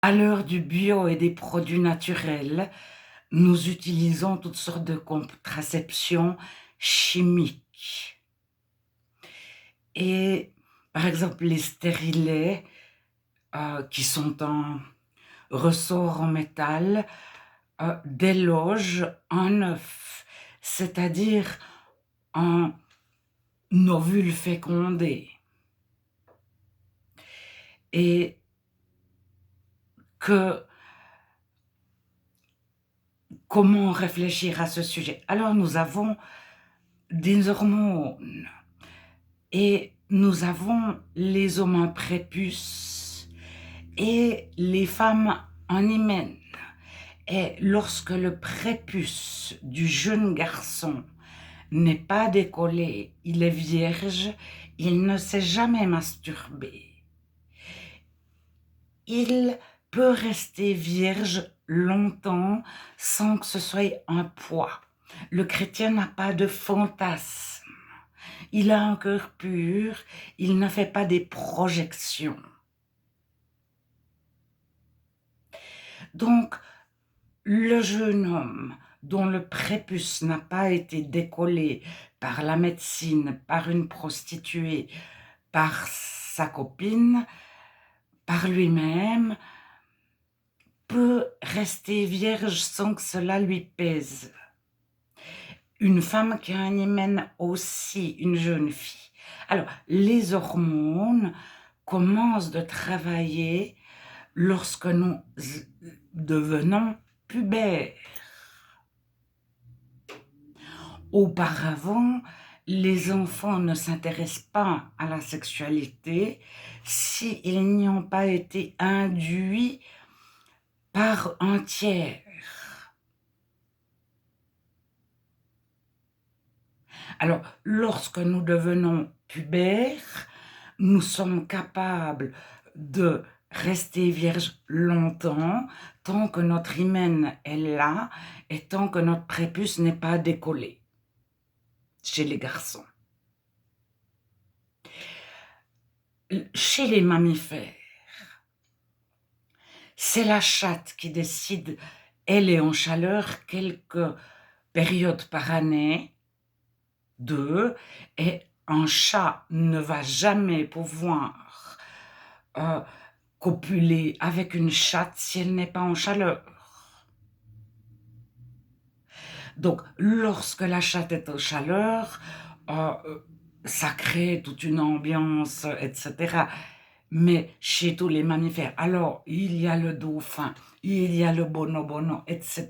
À l'heure du bio et des produits naturels, nous utilisons toutes sortes de contraceptions chimiques et par exemple les stérilets, qui sont en ressort en métal, délogent un œuf, c'est-à-dire un ovule fécondé et que comment réfléchir à ce sujet? Alors nous avons des hormones et nous avons les hommes en prépuce et les femmes en hymen. Et lorsque le prépuce du jeune garçon n'est pas décollé, il est vierge, il ne s'est jamais masturbé. Il peut rester vierge longtemps sans que ce soit un poids. Le chrétien n'a pas de fantasme. Il a un cœur pur, il ne fait pas des projections. Donc, le jeune homme dont le prépuce n'a pas été décollé par la médecine, par une prostituée, par sa copine, par lui-même, peut rester vierge sans que cela lui pèse. Une femme qui a un hymen aussi, une jeune fille. Alors, les hormones commencent de travailler lorsque nous devenons pubères. Auparavant, les enfants ne s'intéressent pas à la sexualité s'ils n'y ont pas été induits par un tiers. Alors, lorsque nous devenons pubères, nous sommes capables de rester vierges longtemps, tant que notre hymen est là et tant que notre prépuce n'est pas décollé, chez les garçons. Chez les mammifères, c'est la chatte qui décide, elle est en chaleur quelques périodes par année, 2, et un chat ne va jamais pouvoir copuler avec une chatte si elle n'est pas en chaleur. Donc, lorsque la chatte est en chaleur, ça crée toute une ambiance, etc. Mais chez tous les mammifères, alors, il y a le dauphin, il y a le bonobono, etc.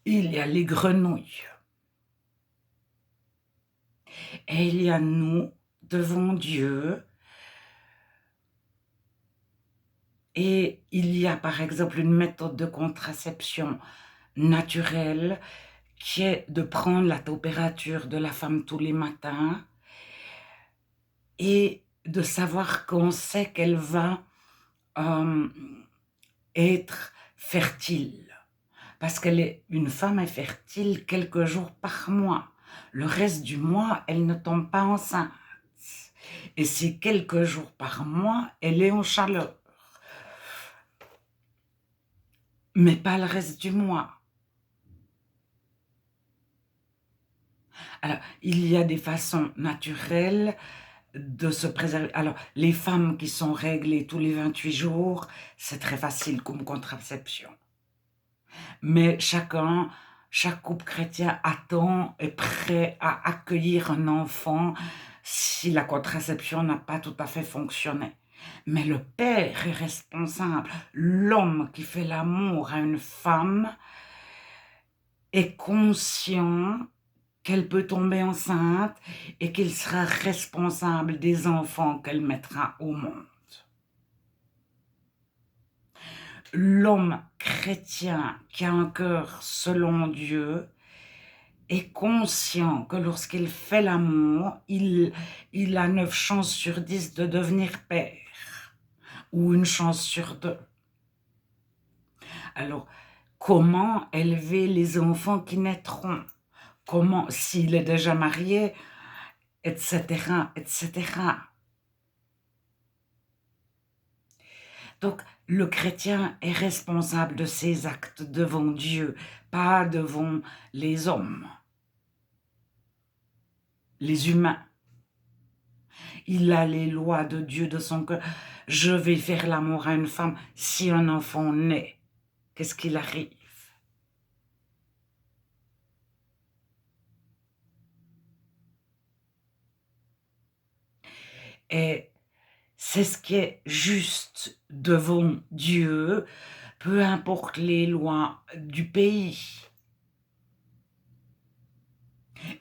Il y a les grenouilles. Et il y a nous, devant Dieu. Et il y a par exemple une méthode de contraception naturelle qui est de prendre la température de la femme tous les matins et de savoir qu'on sait qu'elle va être fertile. Parce une femme est fertile quelques jours par mois. Le reste du mois, elle ne tombe pas enceinte. Et c'est quelques jours par mois, elle est en chaleur. Mais pas le reste du mois. Alors, il y a des façons naturelles de se préserver. Alors, les femmes qui sont réglées tous les 28 jours, c'est très facile comme contraception. Mais chaque couple chrétien attend, est prêt à accueillir un enfant si la contraception n'a pas tout à fait fonctionné. Mais le père est responsable. L'homme qui fait l'amour à une femme est conscient qu'elle peut tomber enceinte et qu'il sera responsable des enfants qu'elle mettra au monde. L'homme chrétien qui a un cœur selon Dieu est conscient que lorsqu'il fait l'amour, il a 9 chances sur 10 de devenir père, ou 1 chance sur 2. Alors, comment élever les enfants qui naîtront? Comment, s'il est déjà marié, etc., etc. Donc, le chrétien est responsable de ses actes devant Dieu, pas devant les hommes, les humains. Il a les lois de Dieu de son cœur. Je vais faire l'amour à une femme si un enfant naît. Qu'est-ce qu'il arrive? Et c'est ce qui est juste devant Dieu, peu importe les lois du pays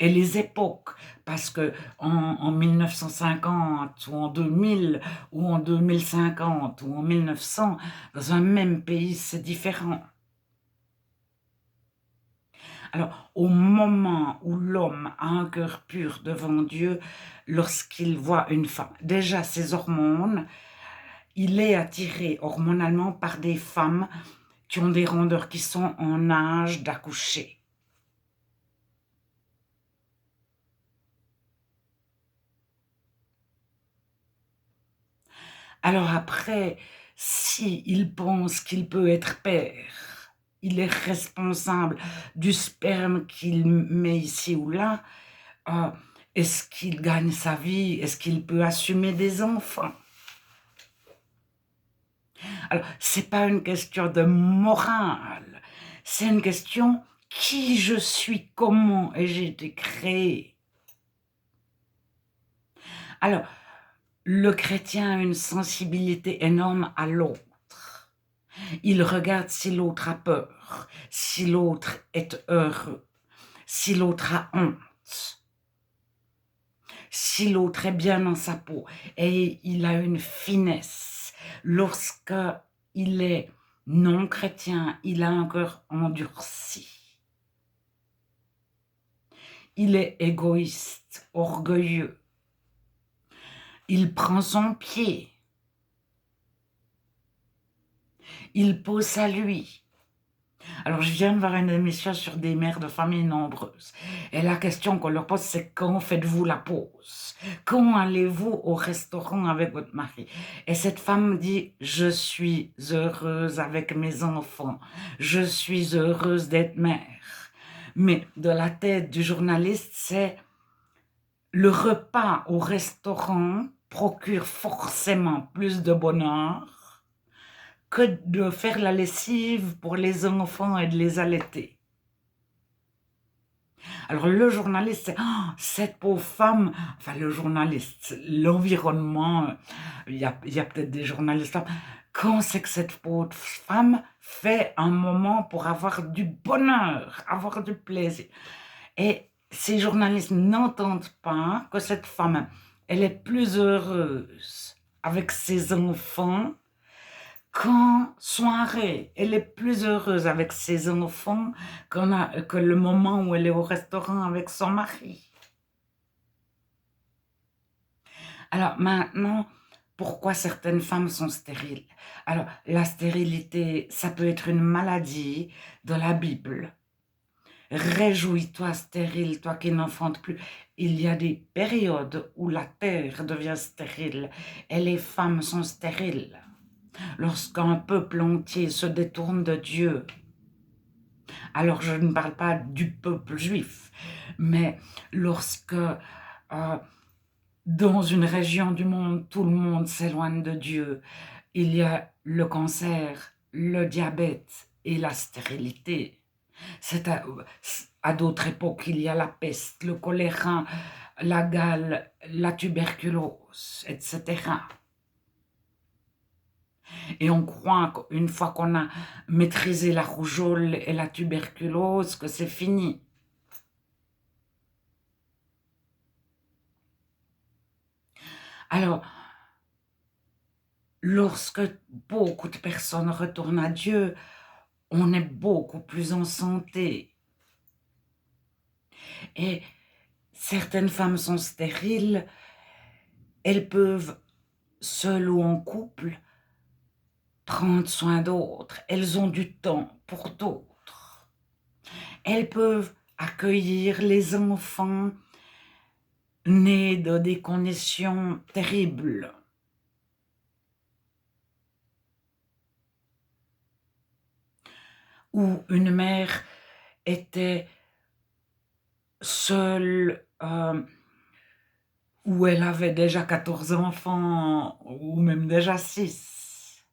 et les époques, parce que en 1950 ou en 2000 ou en 2050 ou en 1900, dans un même pays, c'est différent. Alors, au moment où l'homme a un cœur pur devant Dieu, lorsqu'il voit une femme, déjà ses hormones, il est attiré hormonalement par des femmes qui ont des rondeurs, qui sont en âge d'accoucher. Alors après, s'il pense qu'il peut être père, il est responsable du sperme qu'il met ici ou là, euh, est-ce qu'il gagne sa vie? Est-ce qu'il peut assumer des enfants? Alors, c'est pas une question de morale, c'est une question qui je suis, comment ai-je été créé? Alors, le chrétien a une sensibilité énorme à l'autre. Il regarde si l'autre a peur, si l'autre est heureux, si l'autre a honte, si l'autre est bien dans sa peau. Et il a une finesse. Lorsque il est non chrétien, il a un cœur endurci. Il est égoïste, orgueilleux. Il prend son pied. Il pose à lui. Alors, je viens de voir une émission sur des mères de familles nombreuses. Et la question qu'on leur pose, c'est quand faites-vous la pause? Quand allez-vous au restaurant avec votre mari? Et cette femme dit, je suis heureuse avec mes enfants. Je suis heureuse d'être mère. Mais de la tête du journaliste, c'est le repas au restaurant procure forcément plus de bonheur que de faire la lessive pour les enfants et de les allaiter. Alors le journaliste, c'est oh, cette pauvre femme, enfin le journaliste, l'environnement, il y a peut-être des journalistes, quand c'est que cette pauvre femme fait un moment pour avoir du bonheur, avoir du plaisir. Et ces journalistes n'entendent pas que cette femme, elle est plus heureuse avec ses enfants qu'en soirée. Elle est plus heureuse avec ses enfants que le moment où elle est au restaurant avec son mari. Alors maintenant, pourquoi certaines femmes sont stériles? Alors la stérilité, ça peut être une maladie de la Bible. Réjouis-toi stérile, toi qui n'enfantes plus. Il y a des périodes où la terre devient stérile et les femmes sont stériles. Lorsqu'un peuple entier se détourne de Dieu, alors je ne parle pas du peuple juif, mais lorsque dans une région du monde, tout le monde s'éloigne de Dieu, il y a le cancer, le diabète et la stérilité. C'est à d'autres époques, il y a la peste, le choléra, la gale, la tuberculose, etc. Et on croit qu'une fois qu'on a maîtrisé la rougeole et la tuberculose, que c'est fini. Alors, lorsque beaucoup de personnes retournent à Dieu, on est beaucoup plus en santé. Et certaines femmes sont stériles, elles peuvent, seules ou en couple, prendre soin d'autres. Elles ont du temps pour d'autres. Elles peuvent accueillir les enfants nés de des conditions terribles. où une mère était seule, où elle avait déjà 14 enfants ou même déjà 6.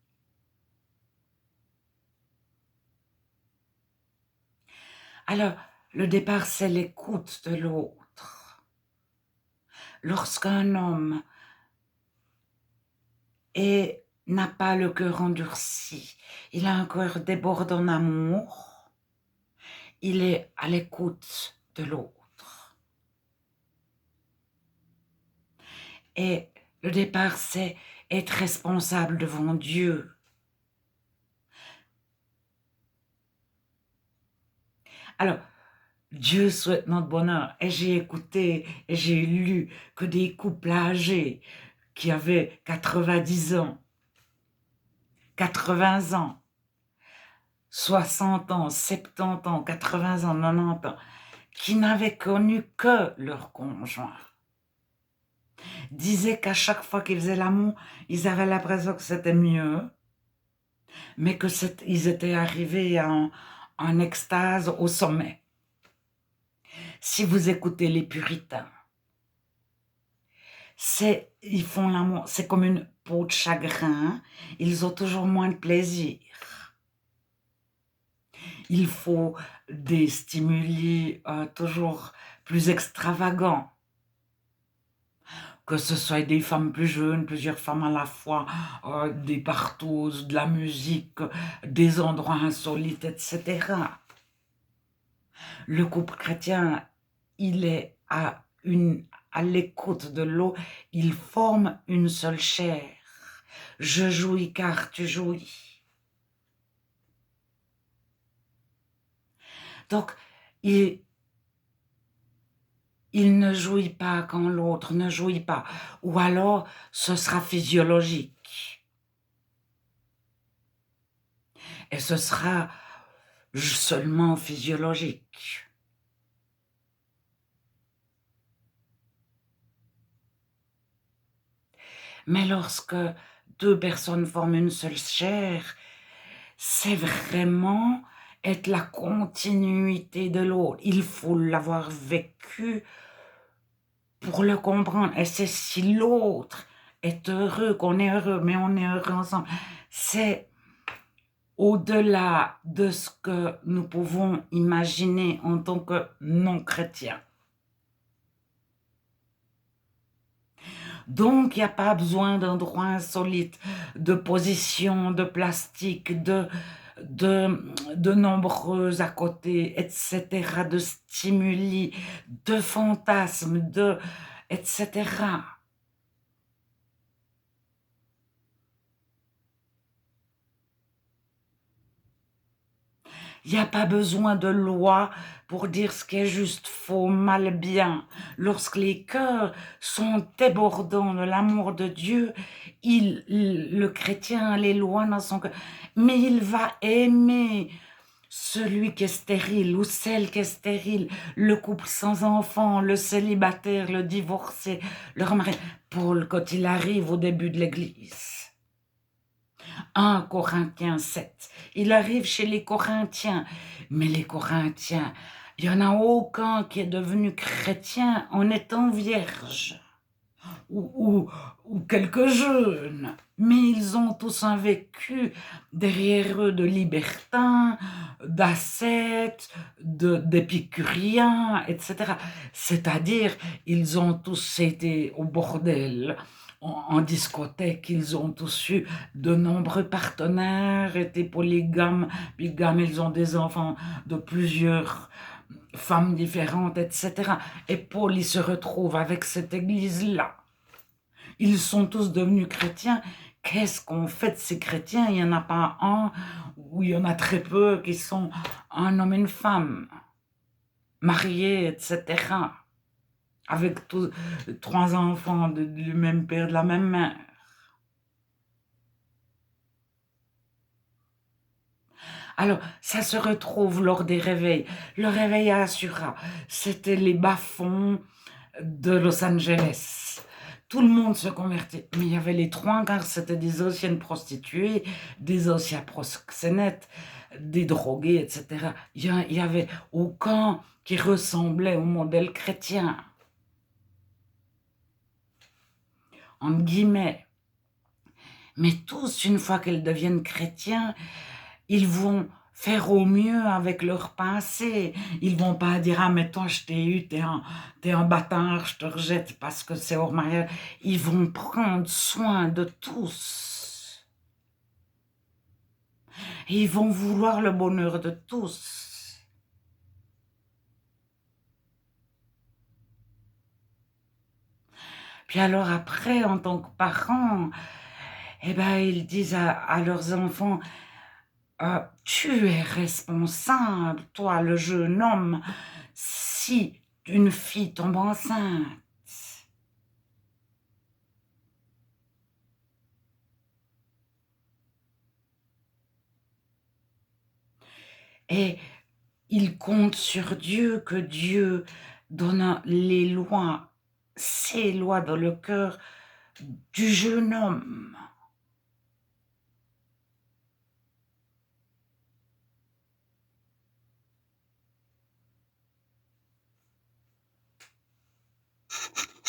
Alors, le départ, c'est l'écoute de l'autre. Lorsqu'un homme n'a pas le cœur endurci, il a un cœur débordant d'amour, il est à l'écoute de l'autre. Et le départ, c'est être responsable devant Dieu. Alors, Dieu souhaite notre bonheur. Et j'ai écouté et j'ai lu que des couples âgés qui avaient 90 ans, 80 ans, 60 ans, 70 ans, 80 ans, 90 ans, qui n'avaient connu que leur conjoint, disaient qu'à chaque fois qu'ils faisaient l'amour, ils avaient l'impression que c'était mieux, mais qu'ils étaient arrivés en extase au sommet. Si vous écoutez les puritains, ils font l'amour, c'est comme une peau de chagrin, ils ont toujours moins de plaisir. Il faut des stimuli toujours plus extravagants. Que ce soit des femmes plus jeunes, plusieurs femmes à la fois, des partous, de la musique, des endroits insolites, etc. Le couple chrétien, il est à l'écoute de l'autre, il forme une seule chair. Je jouis car tu jouis. Donc, il ne jouit pas quand l'autre ne jouit pas. Ou alors, ce sera physiologique. Et ce sera seulement physiologique. Mais lorsque deux personnes forment une seule chair, c'est vraiment être la continuité de l'autre. Il faut l'avoir vécu pour le comprendre. Et c'est si l'autre est heureux, qu'on est heureux, mais on est heureux ensemble. C'est au-delà de ce que nous pouvons imaginer en tant que non-chrétiens. Donc, il n'y a pas besoin d'endroits insolites, de positions, de plastique, de nombreux à côté, etc., de stimuli, de fantasmes, etc. Il n'y a pas besoin de loi pour dire ce qui est juste, faux, mal, bien. Lorsque les cœurs sont débordants de l'amour de Dieu, le chrétien a les lois dans son cœur, mais il va aimer celui qui est stérile ou celle qui est stérile, le couple sans enfant, le célibataire, le divorcé, le remarié. Paul, quand il arrive au début de l'Église, 1 Corinthiens 7. Il arrive chez les Corinthiens. Mais les Corinthiens, il n'y en a aucun qui est devenu chrétien en étant vierge. Ou quelques jeunes. Mais ils ont tous un vécu derrière eux de libertins, d'ascètes, d'épicuriens, etc. C'est-à-dire, ils ont tous été au bordel, en discothèque, ils ont tous eu de nombreux partenaires, étaient polygames, bigames, ils ont des enfants de plusieurs femmes différentes, etc. Et Paul, il se retrouve avec cette église-là. Ils sont tous devenus chrétiens. Qu'est-ce qu'on fait de ces chrétiens? Il n'y en a pas un, ou il y en a très peu qui sont un homme et une femme, mariés, etc. Avec tous 3 enfants du même père, de la même mère. Alors, ça se retrouve lors des réveils. Le réveil à Assura, c'était les bas-fonds de Los Angeles. tout le monde se convertit. Mais il y avait les 3 quarts, c'était des anciennes prostituées, des anciens proxénètes, des drogués, etc. Il y avait aucun qui ressemblait au modèle chrétien, entre guillemets. Mais tous, une fois qu'ils deviennent chrétiens, ils vont faire au mieux avec leur passé. Ils vont pas dire: «Ah mais toi je t'ai eu, t'es un bâtard, je te rejette parce que c'est hors mariage». Ils vont prendre soin de tous. Et ils vont vouloir le bonheur de tous. Puis alors après, en tant que parents, eh ben, ils disent à leurs enfants: Tu es responsable, toi le jeune homme, si une fille tombe enceinte». Et ils comptent sur Dieu, que Dieu donne les lois, ses lois dans le cœur du jeune homme.